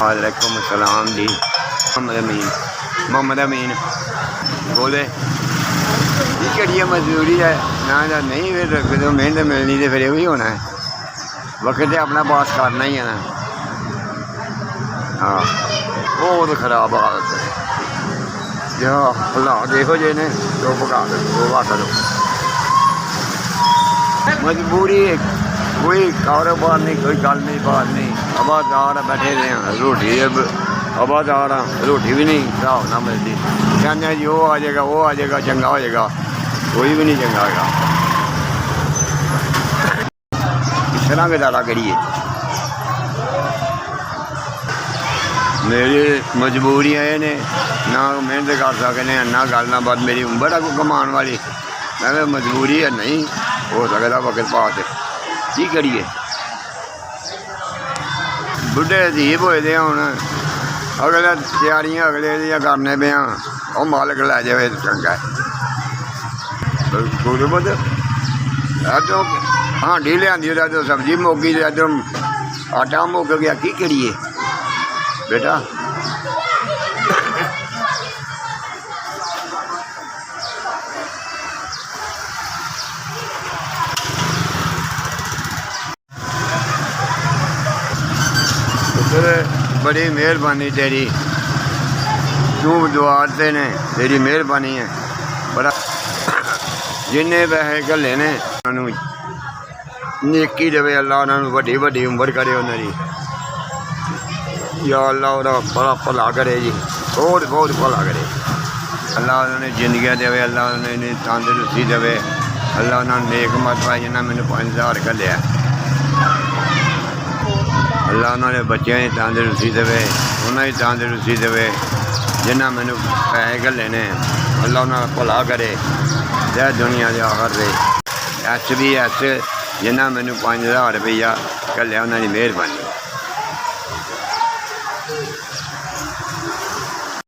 वालेकुम सलाम जी। मोहम्मद अमीन बोले की करिए मजदूरी है ना नहीं, फिर जो मेहनत मिलनी तो फिर यही होना है, वक्त अपना पास करना ही है ना। हाँ बहुत खराब हालत है जो हालात देखो जे ने तो भगा दो करो। मजबूरी कोई कारोबार नहीं, कोई गल नहीं, बात नहीं। आबादार बैठे रहे हैं, रोटी आबादार रोटी भी नहीं हिसाब ना मिलती। कहने जी वो आ जाएगा, वो आ जाएगा, चंगा हो जाएगा, कोई भी नहीं चंगा होगा। किस तरह गुजारा करिए। मेरी मजबूरियाँ ये ने ना मेहनत कर सकते ना गल ना बात। मेरी उम्र है कोई कमान वाली, मैं मजबूरी है नहीं हो सकता वक्त पास की करिए। बुढ़े अजीब होए दे हूँ, अगले तैयारियां अगले दियां करने पे और मालक लै जाए चंगा। गुरबत अजो हांडी लियांदी अजो सब्जी मुक्की अजो आटा मुक गया, की करिए बेटा। बड़ी मेहरबानी तेरी, तू दुआरते ने तेरी मेहरबानी है बड़ा। जिन्हें पैसे घले ने नेकी देवे अल्लाह, उन्होंने वड्डी वड्डी उम्र करे उन्होंने, या अल्लाह उहदा बड़ा भला करे जी, बहुत बहुत भला करे अल्लाह। उन्होंने जिंदगी देवे अल्लाह, उन्होंने तंदरुस्ती देवे अल्लाह, उन्होंने नेक मत पाए जिन्हें मैंने 5000 घलिया अल्लाह। उन्होंने बच्चों की तंदरुस्ती देवे, उन्होंने तंदरुस्ती देवे जिन्हें मैंने पैसे घले ने अल्लाह, उन्होंने भला करे जै दुनिया के आखिर दे। एस भी एस जिन्हें मैंने 5000 रुपया घलिया, उन्होंने मेहरबानी।